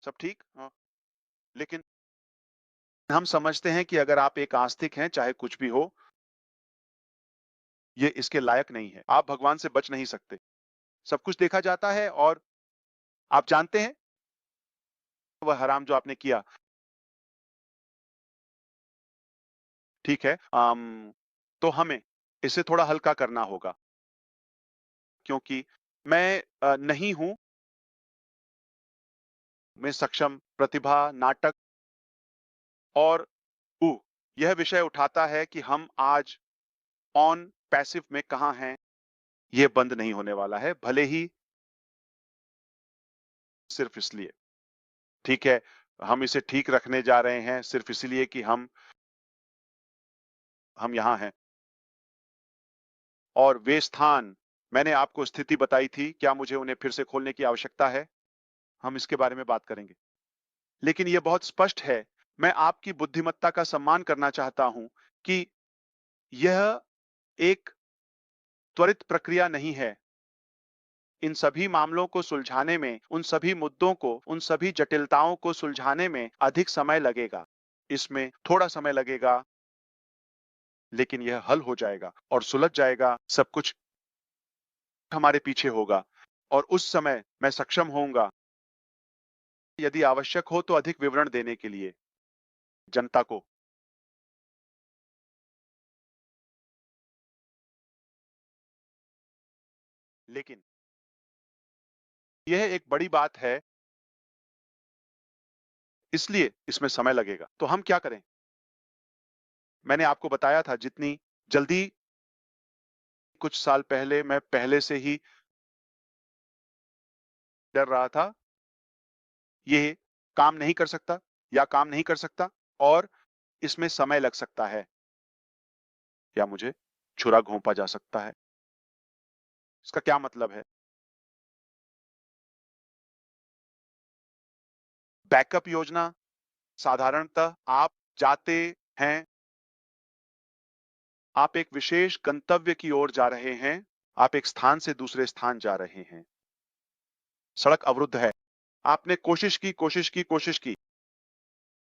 सब ठीक? लेकिन हम समझते हैं कि अगर आप एक आस्तिक हैं, चाहे कुछ भी हो, ये इसके लायक नहीं है। आप भगवान से बच नहीं सकते। सब कुछ देखा जाता है और आप जानते हैं, वह हराम जो आपने किया, ठीक है। तो हमें इसे थोड़ा हल्का करना होगा, क्योंकि मैं नहीं हूँ, मैं सक्षम, प्रतिभा, नाटक और यह विषय उठाता है कि हम आज ऑन पैसिव में कहाँ हैं, ये बंद नहीं होने वाला है, भले ही सिर्फ इसलिए, ठीक है, हम इसे ठीक रखने जा रहे हैं सिर्फ इसलिए कि हम यहाँ हैं। और वे स्थान, मैंने आपको स्थिति बताई थी, क्या मुझे उन्हें फिर से खोलने की आवश्यकता है? हम इसके बारे में बात करेंगे। लेकिन यह बहुत स्पष्ट है, मैं आपकी बुद्धिमत्ता का सम्मान करना चाहता हूं कि यह एक त्वरित प्रक्रिया नहीं है। इन सभी मामलों को सुलझाने में, उन सभी मुद्दों को, उन सभी जटिलताओं को सुलझाने में अधिक समय लगेगा। इसमें थोड़ा समय लगेगा, लेकिन यह हल हो जाएगा और सुलझ जाएगा। सब कुछ हमारे पीछे होगा और उस समय मैं सक्षम होऊंगा, यदि आवश्यक हो तो अधिक विवरण देने के लिए जनता को। लेकिन यह एक बड़ी बात है, इसलिए इसमें समय लगेगा। तो हम क्या करें? मैंने आपको बताया था, जितनी जल्दी, कुछ साल पहले मैं पहले से ही डर रहा था, ये काम नहीं कर सकता या काम नहीं कर सकता और इसमें समय लग सकता है या मुझे छुरा घोंपा जा सकता है। इसका क्या मतलब है? बैकअप योजना, साधारणतः आप जाते हैं, आप एक विशेष गंतव्य की ओर जा रहे हैं, आप एक स्थान से दूसरे स्थान जा रहे हैं। सड़क अवरुद्ध है। आपने कोशिश की, कोशिश की, कोशिश की।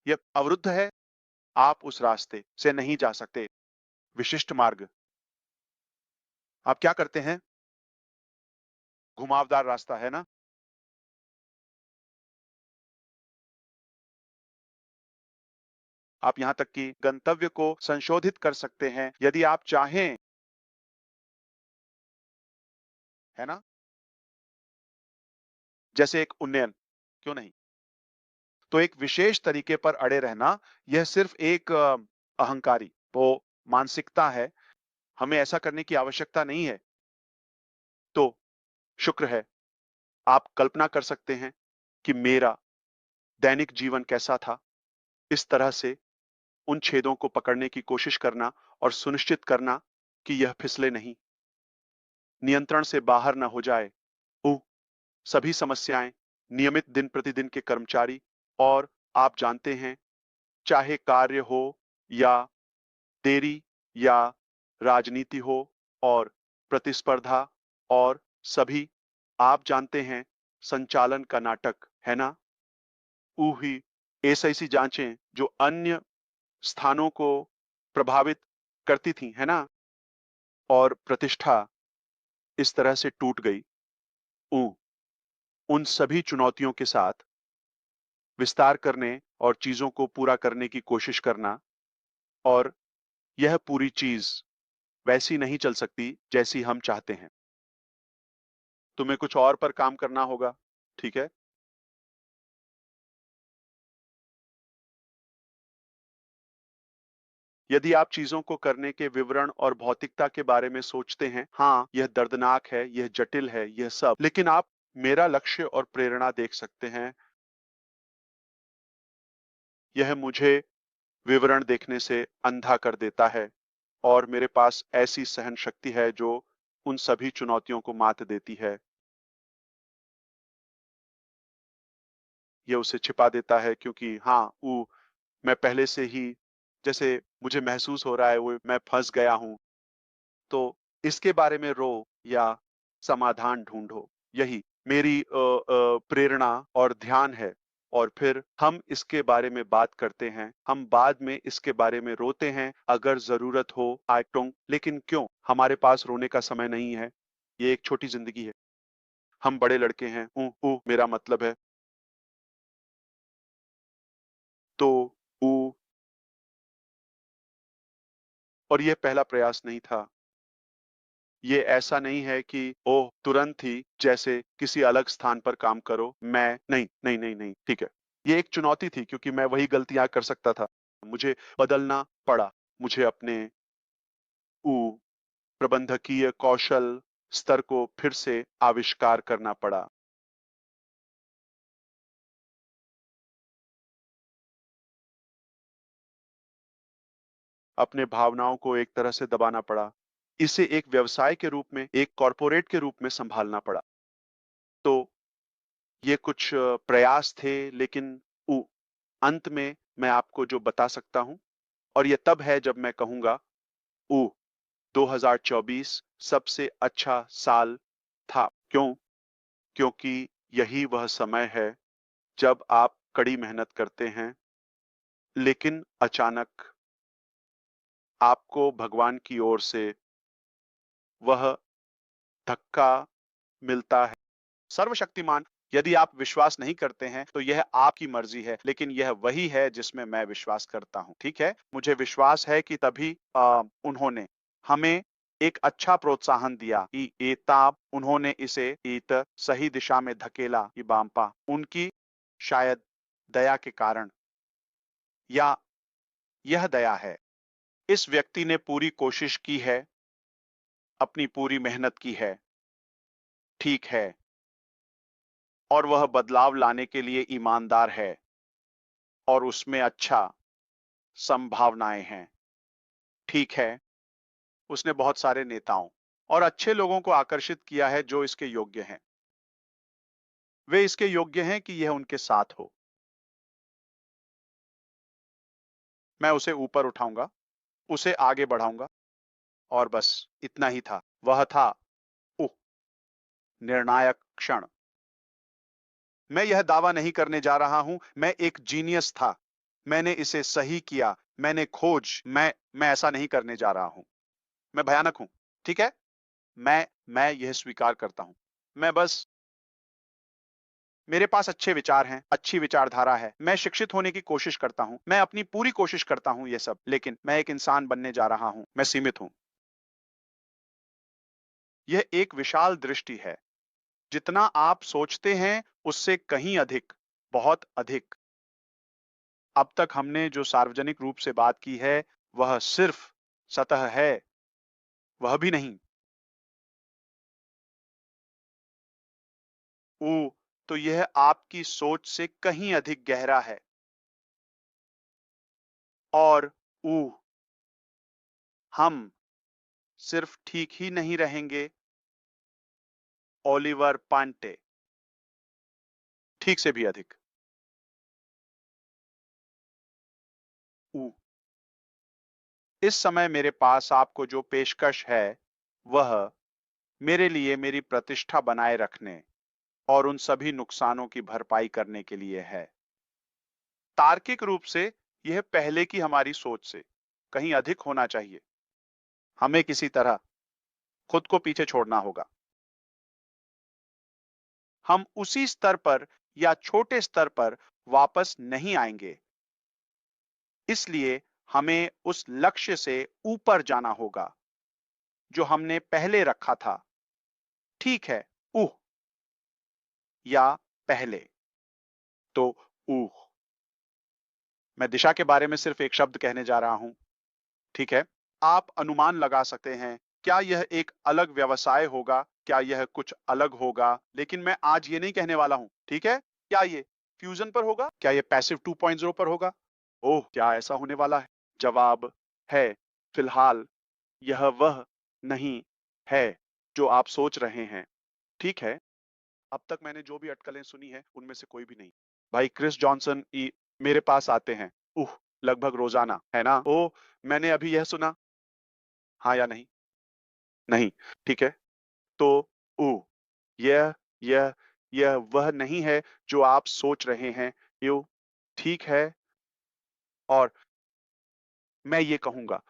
यह अवरुद्ध है, आप उस रास्ते से नहीं जा सकते। विशिष्ट मार्ग। आप क्या करते हैं? घुमावदार रास्ता है ना? आप यहां तक कि गंतव्य को संशोधित कर सकते हैं यदि आप चाहें, है ना? जैसे एक उन्नयन, क्यों नहीं? तो एक विशेष तरीके पर अड़े रहना, यह सिर्फ एक अहंकारी वो मानसिकता है। हमें ऐसा करने की आवश्यकता नहीं है। तो शुक्र है, आप कल्पना कर सकते हैं कि मेरा दैनिक जीवन कैसा था। इस तरह से उन छेदों को पकड़ने की कोशिश करना और सुनिश्चित करना कि यह फिसले नहीं, नियंत्रण से बाहर न हो जाए। उ सभी समस्याएं, नियमित दिन प्रतिदिन के कर्मचारी, और आप जानते हैं, चाहे कार्य हो या देरी या राजनीति हो और प्रतिस्पर्धा और सभी, आप जानते हैं, संचालन का नाटक, है ना? ही ऐसी जांचें जो अन्य स्थानों को प्रभावित करती थी, है ना? और प्रतिष्ठा इस तरह से टूट गई। उ उन सभी चुनौतियों के साथ विस्तार करने और चीजों को पूरा करने की कोशिश करना, और यह पूरी चीज वैसी नहीं चल सकती जैसी हम चाहते हैं। तुम्हें कुछ और पर काम करना होगा, ठीक है? यदि आप चीजों को करने के विवरण और भौतिकता के बारे में सोचते हैं, हाँ, यह दर्दनाक है, यह जटिल है, यह सब, लेकिन आप मेरा लक्ष्य और प्रेरणा देख सकते हैं। यह मुझे विवरण देखने से अंधा कर देता है और मेरे पास ऐसी सहन शक्ति है जो उन सभी चुनौतियों को मात देती है। यह उसे छिपा देता है, क्योंकि हाँ, वो मैं पहले से ही, जैसे मुझे महसूस हो रहा है वो मैं फंस गया हूं, तो इसके बारे में रो या समाधान ढूंढो। यही मेरी प्रेरणा और ध्यान है। और फिर हम इसके बारे में बात करते हैं। हम बाद में इसके बारे में रोते हैं अगर ज़रूरत हो आयटों लेकिन क्यों? हमारे पास रोने का समय नहीं है। ये एक छोटी ज़िंदगी है। हम बड़े लड़के हैं। मेरा मतलब है। तो ऊ और ये पहला प्रयास नहीं था। ये ऐसा नहीं है कि ओह! तुरंत ही जैसे किसी अलग स्थान पर काम करो, मैं नहीं, नहीं, नहीं, नहीं, ठीक है। ये एक चुनौती थी क्योंकि मैं वही गलतियाँ कर सकता था। मुझे बदलना पड़ा। मुझे अपने ऊ प्रबंधकीय कौशल स्तर को फिर से आविष्कार करना पड़ा। अपने भावनाओं को एक तरह से दबाना पड़ा। इसे एक व्यवसाय के रूप में, एक कॉर्पोरेट के रूप में सँभालना पड़ा। तो ये कुछ प्रयास थे लेकिन उ अंत में मैं आपको जो बता सकता हूँ और ये तब है जब मैं कहूँगा ओह! 2024 सबसे अच्छा साल था। क्यों? क्योंकि यही वह समय है जब आप कड़ी मेहनत करते हैं, लेकिन अचानक आपको भगवान की ओर से वह धक्का मिलता है। सर्वशक्तिमान, यदि आप विश्वास नहीं करते हैं, तो यह आपकी मर्ज़ी है, लेकिन यह वही है जिसमें मैं विश्वास करता हूँ, ठीक है? मुझे विश्वास है कि तभी उन्होंने हमें एक अच्छा प्रोत्साहन दिया कि उन्होंने इसे सही दिशा में धकेला कि बाम्पा। उनकी शायद दया के कारण या यह दया है। इस व्यक्ति ने पूरी कोशिश की है, अपनी पूरी मेहनत की है, ठीक है, और वह बदलाव लाने के लिए ईमानदार है और उसमें अच्छा संभावनाएँ हैं। ठीक है, उसने बहुत सारे नेताओं और अच्छे लोगों को आकर्षित किया है जो इसके योग्य हैं। वे इसके योग्य हैं कि यह उनके साथ हो। मैं उसे ऊपर उठाऊँगा, उसे आगे बढ़ाऊँगा और बस इतना ही था। वह था उह! निर्णायक क्षण। मैं यह दावा नहीं करने जा रहा हूँ, मैं एक जीनियस था। मैंने इसे सही किया, मैंने खोज मैं ऐसा नहीं करने जा रहा हूँ। मैं भयानक हूँ, ठीक है? मैं यह स्वीकार करता हूँ। मैं बस मेरे पास अच्छे विचार हैं, अच्छी विचारधारा है। मैं शिक्षित होने की कोशिश करता हूँ। मैं अपनी पूरी कोशिश करता हूँ ये सब, लेकिन मैं एक इंसान बनने जा रहा हूँ। मैं सीमित हूँ। यह एक विशाल दृष्टि है। जितना आप सोचते हैं, उससे कहीं अधिक, बहुत अधिक। अब तक हमने जो सार्वजनिक रूप से बात की है, वह सिर्फ सतह है, वह भी नहीं। ओह! तो यह आपकी सोच से कहीं अधिक गहरा है और ओह! हम सिर्फ ठीक ही नहीं रहेंगे, ओलिवर पांटे, ठीक से भी अधिक। ओह! इस समय मेरे पास आपको जो पेशकश है, वह मेरे लिए मेरी प्रतिष्ठा बनाए रखने और उन सभी नुकसानों की भरपाई करने के लिए है। तार्किक रूप से यह पहले की हमारी सोच से कहीं अधिक होना चाहिए। हमें किसी तरह खुद को पीछे छोड़ना होगा। हम उसी स्तर पर या छोटे स्तर पर वापस नहीं आएंगे। इसलिए हमें उस लक्ष्य से ऊपर जाना होगा, जो हमने पहले रखा था। ठीक है, ऊह! या पहले। तो ऊह! मैं दिशा के बारे में सिर्फ एक शब्द कहने जा रहा हूँ, ठीक है? आप अनुमान लगा सकते हैं, क्या यह एक अलग व्यवसाय होगा? क्या यह कुछ अलग होगा? लेकिन मैं आज ये नहीं कहने वाला हूँ, ठीक है? क्या ये फ्यूज़न पर होगा? क्या ये पैसिव 2.0 पर होगा? ओह! क्या ऐसा होने वाला है? जवाब है, फिलहाल यह वह नहीं है, जो आप सोच रहे हैं, ठीक है? अब तक मैंने जो भी अटकलें सुनी हैं, उनमें से कोई भी नहीं। भाई क्रिस जॉनसन मेरे पास आते हैं, लगभग रोज़ाना, है ना? ओह! मैंने अभी यह सुना, हाँ या नहीं? नहीं, ठीक है। तो ओह! यह यह यह वह नहीं है जो आप सोच रहे हैं, यूँ ठीक है और मैं ये कहूँगा,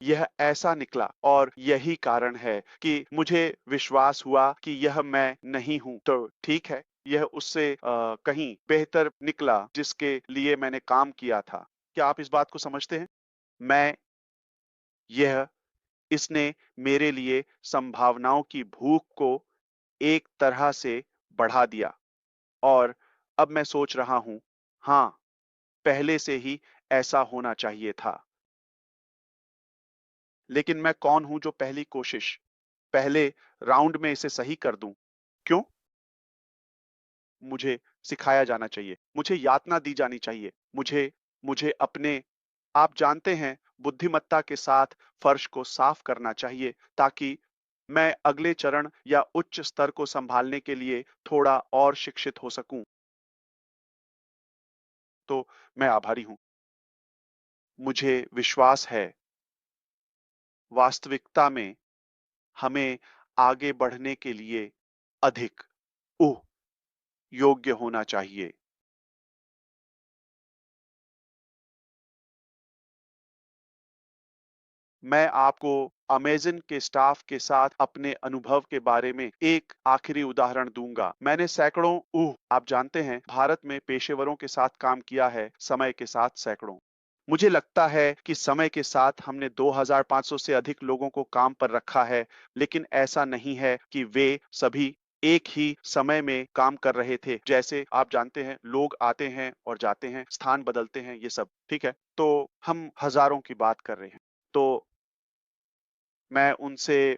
यह ऐसा निकला और यही कारण है कि मुझे विश्वास हुआ कि यह मैं नहीं हूँ। तो ठीक है, यह उससे कहीं बेहतर निकला जिसके लिए मैंने काम किया था। क्या आप इस बात को समझते हैं? मैं यह इसने मेरे लिए संभावनाओं की भूख को एक तरह से बढ़ा दिया और अब मैं सोच रहा हूँ, हाँ, पहले से ही ऐसा होना चाहिए था। लेकिन मैं कौन हूँ जो पहली कोशिश, पहले राउंड में इसे सही कर दूँ? क्यों? मुझे सिखाया जाना चाहिए, मुझे यातना दी जानी चाहिए, मुझे मुझे अपने आप जानते हैं, बुद्धिमत्ता के साथ फर्श को साफ करना चाहिए ताकि मैं अगले चरण या उच्च स्तर को सँभालने के लिए थोड़ा और शिक्षित हो सकूँ। तो मैं आभारी हूँ। मुझे विश्वास है, वास्तविकता में हमें आगे बढ़ने के लिए अधिक उह योग्य होना चाहिए। मैं आपको अमेज़न के स्टाफ के साथ अपने अनुभव के बारे में एक आखिरी उदाहरण दूँगा। मैंने सैकड़ों आप जानते हैं, भारत में पेशेवरों के साथ काम किया है, समय के साथ सैकड़ों। मुझे लगता है कि समय के साथ हमने 2500 से अधिक लोगों को काम पर रखा है, लेकिन ऐसा नहीं है कि वे सभी एक ही समय में काम कर रहे थे। जैसे आप जानते हैं, लोग आते हैं और जाते हैं, स्थान बदलते हैं, ये सब, ठीक है? तो हम हज़ारों की बात कर रहे हैं। तो मैं उनसे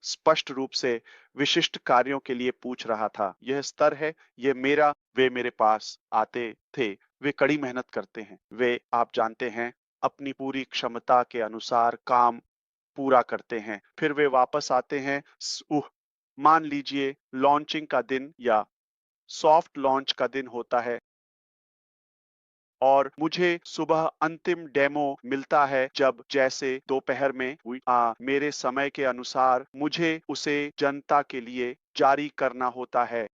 स्पष्ट रूप से विशिष्ट कार्यों के लिए पूछ रहा था। यह स्तर है, ये मेरा वे मेरे पास आते थे। वे कड़ी मेहनत करते हैं। वे आप जानते हैं, अपनी पूरी क्षमता के अनुसार काम पूरा करते हैं। फिर वे वापस आते हैं मान लीजिए लॉन्चिंग का दिन या सॉफ्ट लॉन्च का दिन होता है और मुझे सुबह अंतिम डेमो मिलता है जब जैसे दोपहर में मेरे समय के अनुसार मुझे उसे जनता के लिए जारी करना होता है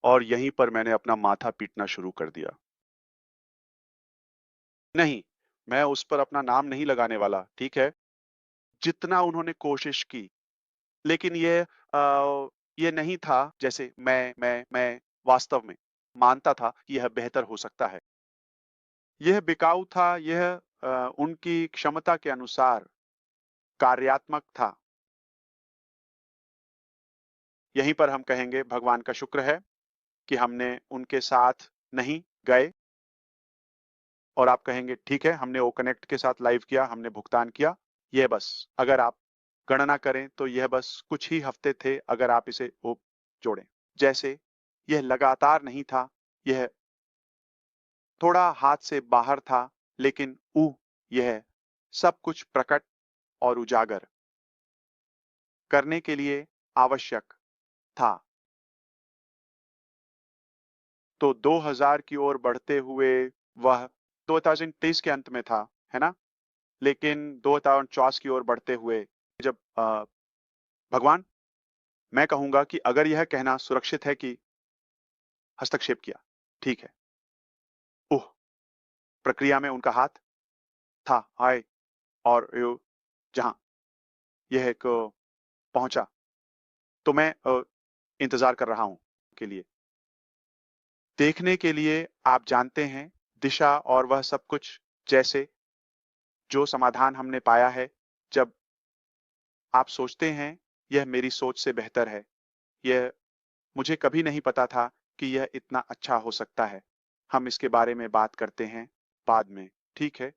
और यहीं पर मैंने अपना माथा पीटना शुरू कर दिया। नहीं, मैं उस पर अपना नाम नहीं लगाने वाला, ठीक है? जितना उन्होंने कोशिश की, लेकिन ये नहीं था जैसे मैं वास्तव में मानता था कि यह बेहतर हो सकता है। यह बिकाऊ था, उनकी क्षमता के अनुसार कार्यात्मक था। यहीं पर हम कहेंगे भगवान का शुक्र है कि हमने उनके साथ नहीं गए और आप कहेंगे ठीक है, हमने वो कनेक्ट के साथ लाइव किया, हमने भुगतान किया। यह बस अगर आप गणना करें तो यह बस कुछ ही हफ्ते थे अगर आप इसे वो जोड़ें। जैसे यह लगातार नहीं था, यह थोड़ा हाथ से बाहर था, लेकिन यह सब कुछ प्रकट और उजागर करने के लिए आवश्यक था। तो 2000 की ओर बढ़ते हुए वह 2023 के अंत में था, है ना? लेकिन 2024 की ओर बढ़ते हुए जब भगवान, मैं कहूँगा कि अगर यह कहना सुरक्षित है कि हस्तक्षेप किया, ठीक है। उह! प्रक्रिया में उनका हाथ था, आए और जहाँ यह एक पहुँचा, तो मैं इंतज़ार कर रहा हूँ के लिए। देखने के लिए आप जानते हैं, दिशा और वह सब कुछ जैसे जो समाधान हमने पाया है, जब आप सोचते हैं, यह मेरी सोच से बेहतर है। यह मुझे कभी नहीं पता था कि यह इतना अच्छा हो सकता है। हम इसके बारे में बात करते हैं बाद में, ठीक है?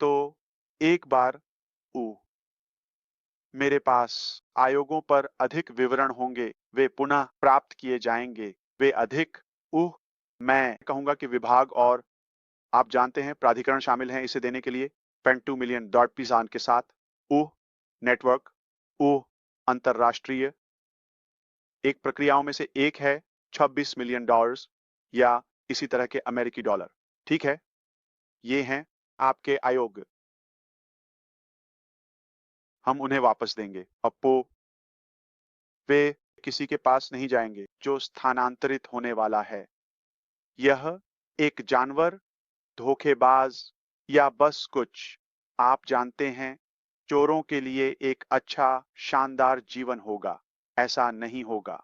तो एक बार ऊ मेरे पास आयोगों पर अधिक विवरण होंगे, वे पुनः प्राप्त किए जाएँगे। वे अधिक मैं कहूँगा कि विभाग और आप जानते हैं प्राधिकरण शामिल हैं इसे देने के लिए। पेंटू मिलियन डॉट पिज़ान के साथ ऊ नेटवर्क, ऊ अंतर्राष्ट्रीय एक प्रक्रियाओं में से एक है $26 मिलियन या इसी तरह के अमेरिकी डॉलर, ठीक है? ये हैं आपके आयोग, हम उन्हें वापस देंगे। अप्पू वे किसी के पास नहीं जाएँगे जो स्थानांतरित होने वाला है। यह एक जानवर, धोखेबाज या बस कुछ आप जानते हैं, चोरों के लिए एक अच्छा, शानदार जीवन होगा। ऐसा नहीं होगा।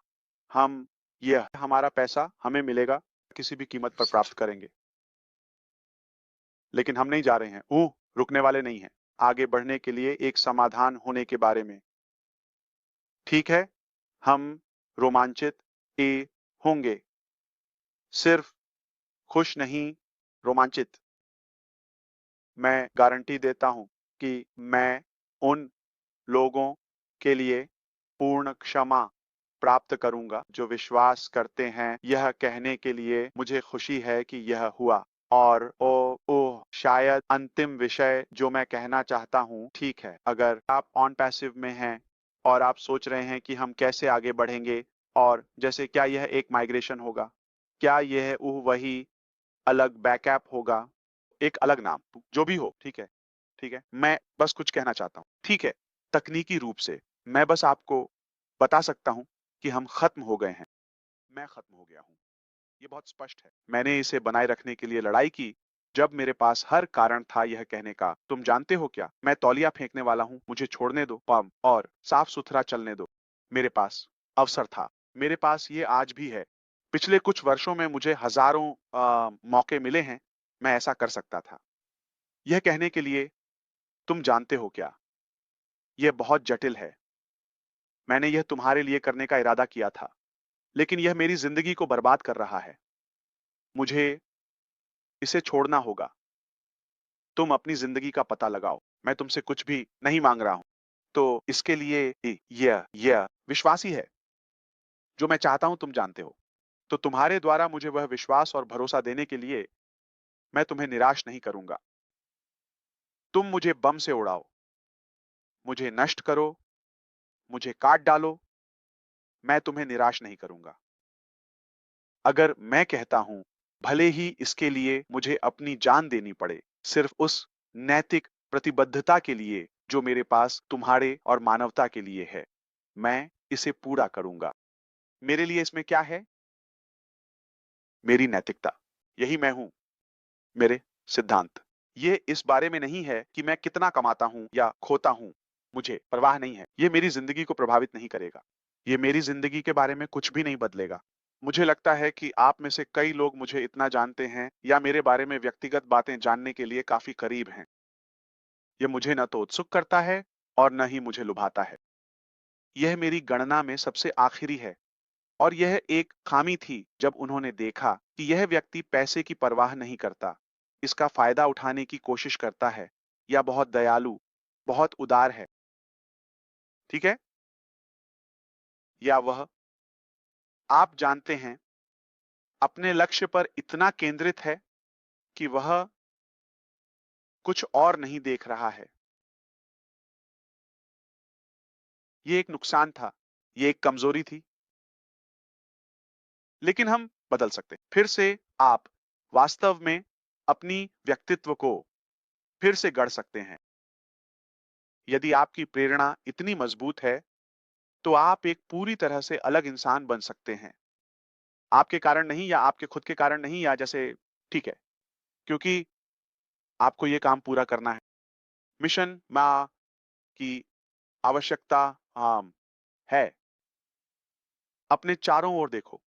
हम यह हमारा पैसा हमें मिलेगा, किसी भी कीमत पर प्राप्त करेंगे। लेकिन हम नहीं जा रहे हैं। रुकने वाले नहीं हैं। आगे बढ़ने के लिए एक समाधान होने के बारे में। ठीक है, हम रोमांचित होंगे। सिर्फ खुश नहीं, रोमांचित। मैं गारंटी देता हूं कि मैं उन लोगों के लिए पूर्ण क्षमा प्राप्त करूंगा जो विश्वास करते हैं। यह कहने के लिए मुझे खुशी है कि यह हुआ। और ओह शायद अंतिम विषय जो मैं कहना चाहता हूँ, ठीक है, अगर आप ऑन पैसिव में हैं और आप सोच रहे हैं कि हम कैसे आगे बढ़ेंगे, और जैसे क्या यह एक माइग्रेशन होगा, क्या यह वही अलग बैकअप होगा, एक अलग नाम, जो भी हो, ठीक है, ठीक है। मैं बस कुछ कहना चाहता हूँ, ठीक है। तकनीकी रूप से मैं बस आपको बता सकता हूँ कि हम खत्म हो गए हैं। मैं खत्म हो गया हूँ। ये बहुत स्पष्ट है। मैंने इसे बनाए रखने के लिए लड़ाई की, जब मेरे पास हर कारण था यह कहने का, तुम जानते हो क्या, मैं तौलिया फेंकने वाला हूँ, मुझे छोड़ने दो पम और साफ सुथरा चलने दो। मेरे पास अवसर था। मेरे पास ये आज भी है। पिछले कुछ वर्षों में मुझे हजारों मौके मिले हैं। मैं ऐसा कर सकता था। यह कहने के लिए, तुम जानते हो क्या, यह बहुत जटिल है। मैंने यह तुम्हारे लिए करने का इरादा किया था, लेकिन यह मेरी जिंदगी को बर्बाद कर रहा है। मुझे इसे छोड़ना होगा। तुम अपनी जिंदगी का पता लगाओ। मैं तुमसे कुछ भी नहीं मांग रहा हूं। तो इसके लिए यह विश्वास ही है जो मैं चाहता हूं, तुम जानते हो। तो तुम्हारे द्वारा मुझे वह विश्वास और भरोसा देने के लिए मैं तुम्हें निराश नहीं करूंगा। तुम मुझे बम से उड़ाओ, मुझे नष्ट करो, मुझे काट डालो, मैं तुम्हें निराश नहीं करूंगा। अगर मैं कहता हूं, भले ही इसके लिए मुझे अपनी जान देनी पड़े, सिर्फ उस नैतिक प्रतिबद्धता के लिए जो मेरे पास तुम्हारे और मानवता के लिए है, मैं इसे पूरा करूंगा। मेरे लिए इसमें क्या है? मेरी नैतिकता। यही मैं हूं। मेरे सिद्धांत। ये इस बारे में नहीं है कि मैं कितना कमाता हूं या खोता हूं। मुझे परवाह नहीं है। ये मेरी जिंदगी को प्रभावित नहीं करेगा। ये मेरी जिंदगी के बारे में कुछ भी नहीं बदलेगा। मुझे लगता है कि आप में से कई लोग मुझे इतना जानते हैं या मेरे बारे में व्यक्तिगत बातें जानने के लिए काफी करीब हैं। ये मुझे न तो उत्सुक करता है और न ही मुझे लुभाता है। यह मेरी गणना में सबसे आखिरी है। और यह एक खामी थी जब उन्होंने देखा कि यह व्यक्ति पैसे की परवाह नहीं करता, इसका फायदा उठाने की कोशिश करता है, या बहुत दयालु, बहुत उदार है। ठीक है? या वह, आप जानते हैं, अपने लक्ष्य पर इतना केंद्रित है कि वह कुछ और नहीं देख रहा है। ये एक नुकसान था, ये एक कमजोरी थी, लेकिन हम बदल सकते हैं। फिर से आप वास्तव में अपनी व्यक्तित्व को फिर से गढ़ सकते हैं। यदि आपकी प्रेरणा इतनी मजबूत है, तो आप एक पूरी तरह से अलग इंसान बन सकते हैं। आपके कारण नहीं, या आपके खुद के कारण नहीं, या जैसे, ठीक है, क्योंकि आपको ये काम पूरा करना है। मिशन माँ की आवश्यकता है। अपने चारों ओर देखो।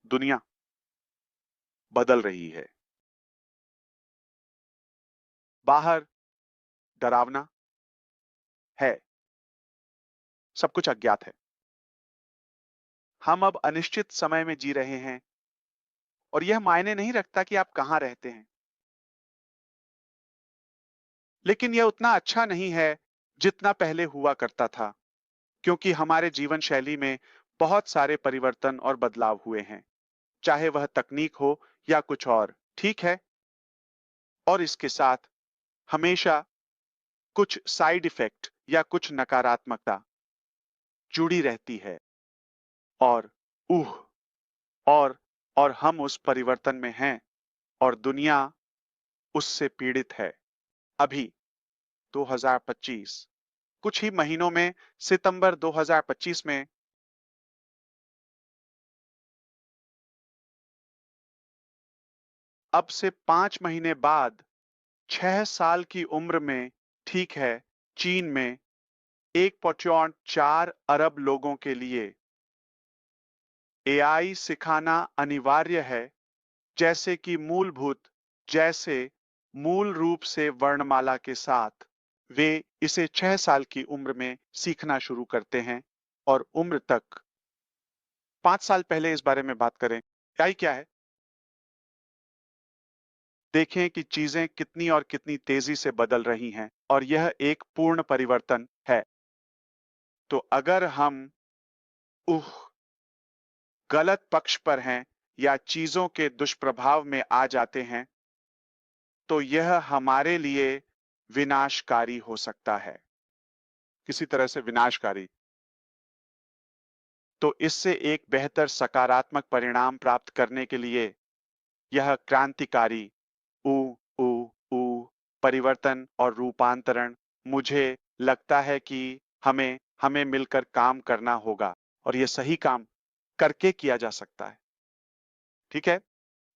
दुनिया बदल रही है। बाहर डरावना है। सब कुछ अज्ञात है। हम अब अनिश्चित समय में जी रहे हैं, और यह मायने नहीं रखता कि आप कहां रहते हैं। लेकिन यह उतना अच्छा नहीं है जितना पहले हुआ करता था, क्योंकि हमारे जीवन शैली में बहुत सारे परिवर्तन और बदलाव हुए हैं, चाहे वह तकनीक हो या कुछ और। ठीक है? और इसके साथ हमेशा कुछ साइड इफेक्ट या कुछ नकारात्मकता जुड़ी रहती है। और उह और और हम उस परिवर्तन में हैं, और दुनिया उससे पीड़ित है। अभी 2025, कुछ ही महीनों में, सितंबर 2025 में अब से 5 महीने बाद 6 साल की उम्र में, ठीक है, चीन में 1.4 अरब लोगों के लिए एआई सिखाना अनिवार्य है, जैसे कि जैसे मूल रूप से वर्णमाला के साथ। वे इसे 6 साल की उम्र में सीखना शुरू करते हैं और उम्र तक। 5 साल पहले इस बारे में बात करें, एआई क्या है? देखें कि चीजें कितनी और कितनी तेजी से बदल रही हैं और यह एक पूर्ण परिवर्तन है। तो अगर हम उह गलत पक्ष पर हैं या चीजों के दुष्प्रभाव में आ जाते हैं, तो यह हमारे लिए विनाशकारी हो सकता है, किसी तरह से विनाशकारी। तो इससे एक बेहतर सकारात्मक परिणाम प्राप्त करने के लिए यह क्रांतिकारी उ उ उ परिवर्तन और रूपांतरण, मुझे लगता है कि हमें हमें मिलकर काम करना होगा और यह सही काम करके किया जा सकता है। ठीक है?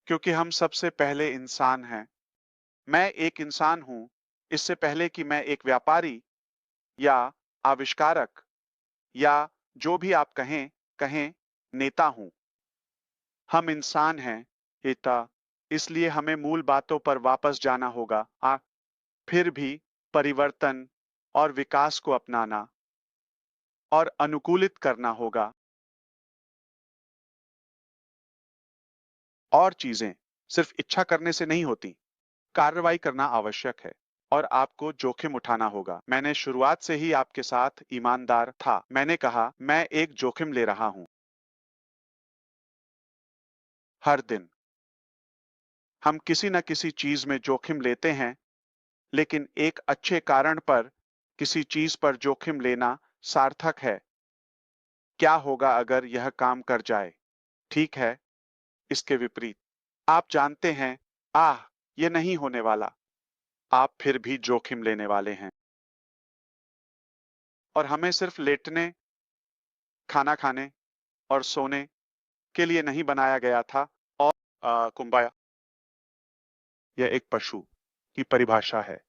क्योंकि हम सबसे पहले इंसान हैं। मैं एक इंसान हूं, इससे पहले कि मैं एक व्यापारी या आविष्कारक या जो भी आप कहें नेता हूं। हम इंसान हैं, हिता, इसलिए हमें मूल बातों पर वापस जाना होगा। फिर भी परिवर्तन और विकास को अपनाना और अनुकूलित करना होगा। और चीजें सिर्फ इच्छा करने से नहीं होती, कार्रवाई करना आवश्यक है और आपको जोखिम उठाना होगा। मैंने शुरुआत से ही आपके साथ ईमानदार था। मैंने कहा मैं एक जोखिम ले रहा हूं। हर दिन हम किसी न किसी चीज में जोखिम लेते हैं, लेकिन एक अच्छे कारण पर किसी चीज पर जोखिम लेना सार्थक है। क्या होगा अगर यह काम कर जाए? ठीक है, इसके विपरीत। आप जानते हैं, ये नहीं होने वाला। आप फिर भी जोखिम लेने वाले हैं। और हमें सिर्फ लेटने, खाना खाने और सोने के लिए नहीं बनाया गया था। और कुंबाया, यह एक पशु की परिभाषा है।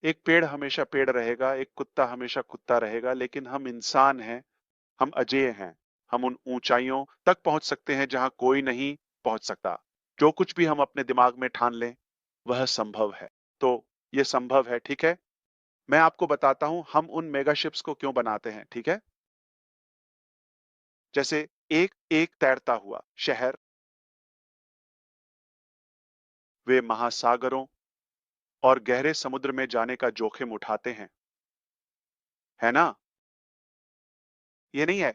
एक पेड़ हमेशा पेड़ रहेगा, एक कुत्ता हमेशा कुत्ता रहेगा, लेकिन हम इंसान हैं, हम अजेय हैं। हम उन ऊंचाइयों तक पहुंच सकते हैं जहां कोई नहीं पहुंच सकता। जो कुछ भी हम अपने दिमाग में ठान लें, वह संभव है। तो यह संभव है, ठीक है? मैं आपको बताता हूं हम उन मेगा शिप्स को क्यों बनाते हैं, ठीक है? जैसे एक एक तैरता हुआ शहर, वे महासागरों और गहरे समुद्र में जाने का जोखिम उठाते हैं, है ना? ये नहीं है।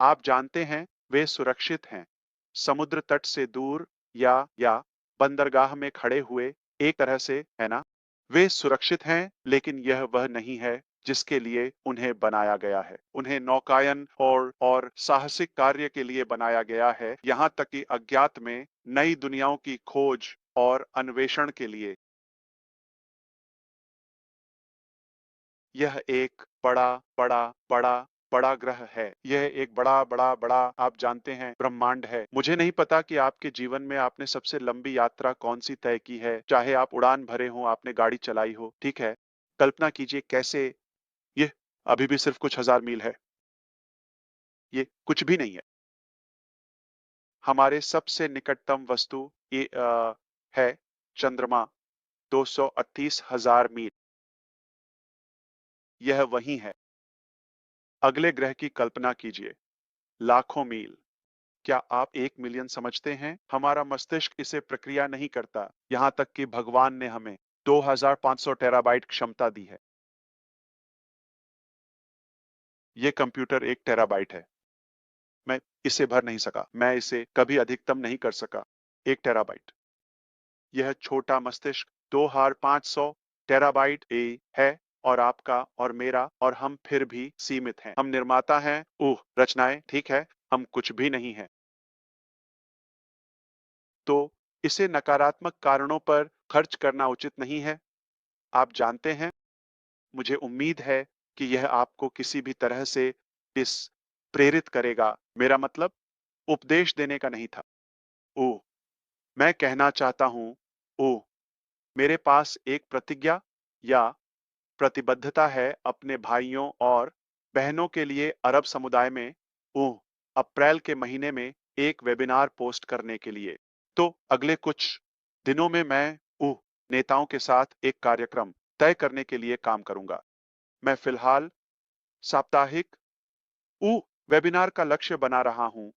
आप जानते हैं, वे सुरक्षित हैं। समुद्र तट से दूर या बंदरगाह में खड़े हुए, एक तरह से, है ना? वे सुरक्षित हैं, लेकिन यह वह नहीं है जिसके लिए उन्हें बनाया गया है। उन्हें नौकायन और साहसिक कार्य के लिए बनाया गया है, यहाँ तक कि अज्ञात में नई दुनियाओं की खोज और अन्वेषण के लिए। यह एक बड़ा, बड़ा, बड़ा, बड़ा ग्रह है। यह एक बड़ा, बड़ा, बड़ा, आप जानते हैं, ब्रह्मांड है। मुझे नहीं पता कि आपके जीवन में आपने सबसे लंबी यात्रा कौन-सी तय की है। चाहे आप उड़ान भरे हों, आपने गाड़ी चलाई हो, ठीक है? कल्पना कीजिए कैसे ये अभी भी सिर्फ कुछ हज़ार मील है। ये कुछ भी नहीं है। हमारे सबसे निकटतम वस्तु है चंद्रमा, 238,000 मील। यह वही है। अगले ग्रह की कल्पना कीजिए, लाखों मील। क्या आप 1 मिलियन समझते हैं? हमारा मस्तिष्क इसे प्रक्रिया नहीं करता। यहाँ तक कि भगवान ने हमें 2500 टेराबाइट क्षमता दी है। ये कंप्यूटर 1 टेराबाइट है। मैं इसे भर नहीं सका। मैं इसे कभी अधिकतम नहीं कर सका। 1 टेराबाइट। यह छोटा मस्तिष्क 2500 टेराबाइट है और आपका और मेरा, और हम फिर भी सीमित हैं। हम निर्माता हैं, रचनाएं, ठीक है? हम कुछ भी नहीं हैं। तो इसे नकारात्मक कारणों पर खर्च करना उचित नहीं है। आप जानते हैं, मुझे उम्मीद है कि यह आपको किसी भी तरह से इस प्रेरित करेगा। मेरा मतलब उपदेश देने का नहीं था। ओह! मैं कहना चाहता हूँ, ओह! मेरे पास एक प्रतिज्ञा या प्रतिबद्धता है अपने भाइयों और बहनों के लिए अरब समुदाय में, ओह! अप्रैल के महीने में एक वेबिनार पोस्ट करने के लिए। तो अगले कुछ दिनों में मैं नेताओं के साथ एक कार्यक्रम तय करने के लिए काम करूँगा। मैं फिलहाल साप्ताहिक वेबिनार का लक्ष्य बना रहा हूँ।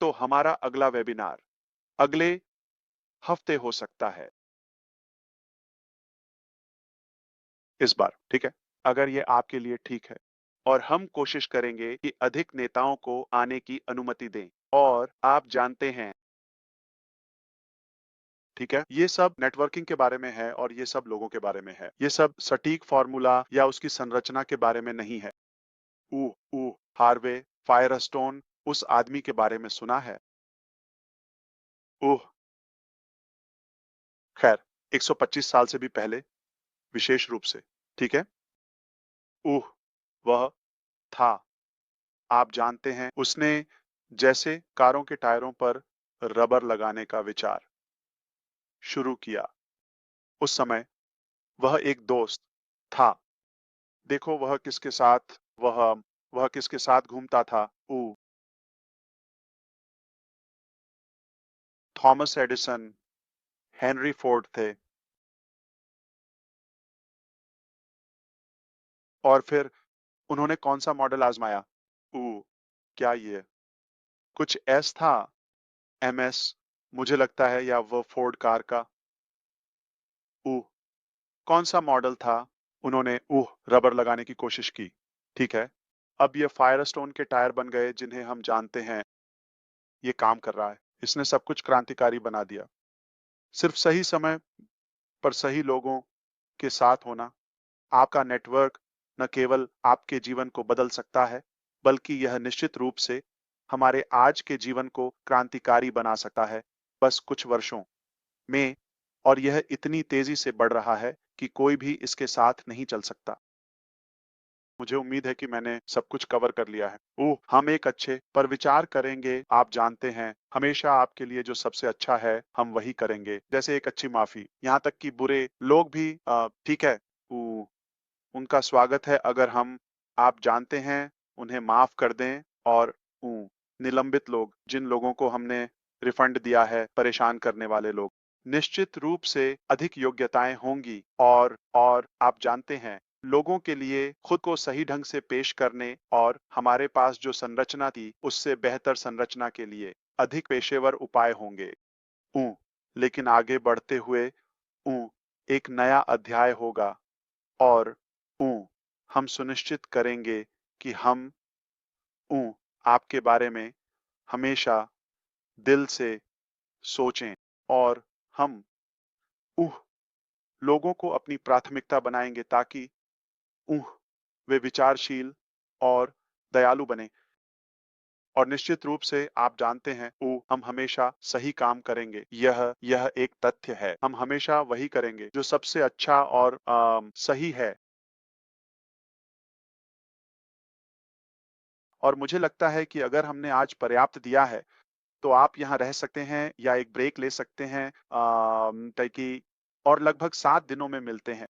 तो हमारा अगला वेबिनार अगले हफ्ते हो सकता है इस बार, ठीक है? अगर ये आपके लिए ठीक है और हम कोशिश करेंगे कि अधिक नेताओं को आने की अनुमति दें और आप जानते हैं, ठीक है? ये सब नेटवर्किंग के बारे में है और ये सब लोगों के बारे में है। ये सब सटीक फ़ॉर्मूला या उसकी संरचना के बारे में नहीं है। हार्वे फायरस्टोन उस आदमी के बारे में सुना है? ओह! खैर 125 साल से भी पहले विशेष रूप से, ठीक है? ओह! वह था, आप जानते हैं, उसने जैसे कारों के टायरों पर रबर लगाने का विचार शुरू किया। उस समय वह एक दोस्त था। देखो वह किसके साथ घूमता था? थॉमस एडिसन, हेनरी फोर्ड थे और फिर उन्होंने कौन-सा मॉडल आज़माया? ओह! क्या ये कुछ एस था? एमएस मुझे लगता है या वो फोर्ड कार का? ओह! कौन-सा मॉडल था? उन्होंने रबर लगाने की कोशिश की। ठीक है। अब ये फायरस्टोन के टायर बन गए जिन्हें हम जानते हैं, ये काम कर रहा है। इसने सब कुछ क्रांतिकारी बना दिया। सिर्फ सही समय पर सही लोगों के साथ होना। आपका नेटवर्क न केवल आपके जीवन को बदल सकता है, बल्कि यह निश्चित रूप से हमारे आज के जीवन को क्रांतिकारी बना सकता है, बस कुछ वर्षों में। और यह इतनी तेजी से बढ़ रहा है कि कोई भी इसके साथ नहीं चल सकता। मुझे उम्मीद है कि मैंने सब कुछ कवर कर लिया है। हम एक अच्छे पर विचार करेंगे, आप जानते हैं, हमेशा आपके लिए जो सबसे अच्छा है, हम वही करेंगे। जैसे एक अच्छी माफ़ी, यहाँ तक कि बुरे लोग भी ठीक है, ऊ उनका स्वागत है अगर हम, आप जानते हैं, उन्हें माफ़ कर दें और ऊ निलंबित लोग, जिन लोगों को हमने रिफंड दिया है, परेशान करने वाले लोग, निश्चित रूप से अधिक योग्यताएँ होंगी और आप जानते हैं, लोगों के लिए खुद को सही ढंग से पेश करने और हमारे पास जो संरचना थी, उससे बेहतर संरचना के लिए अधिक पेशेवर उपाय होंगे। ऊ लेकिन आगे बढ़ते हुए ऊ एक नया अध्याय होगा और ऊ हम सुनिश्चित करेंगे कि हम ऊ आपके बारे में हमेशा दिल से सोचें और हम उह लोगों को अपनी प्राथमिकता बनाएँगे ताकि वे विचारशील और दयालु बनें। और निश्चित रूप से आप जानते हैं, हम हमेशा सही काम करेंगे। यह एक तथ्य है। हम हमेशा वही करेंगे जो सबसे अच्छा और सही है। और मुझे लगता है कि अगर हमने आज पर्याप्त दिया है, तो आप यहाँ रह सकते हैं या एक ब्रेक ले सकते हैं, ताकि और लगभग 7 दिनों में मिलते हैं।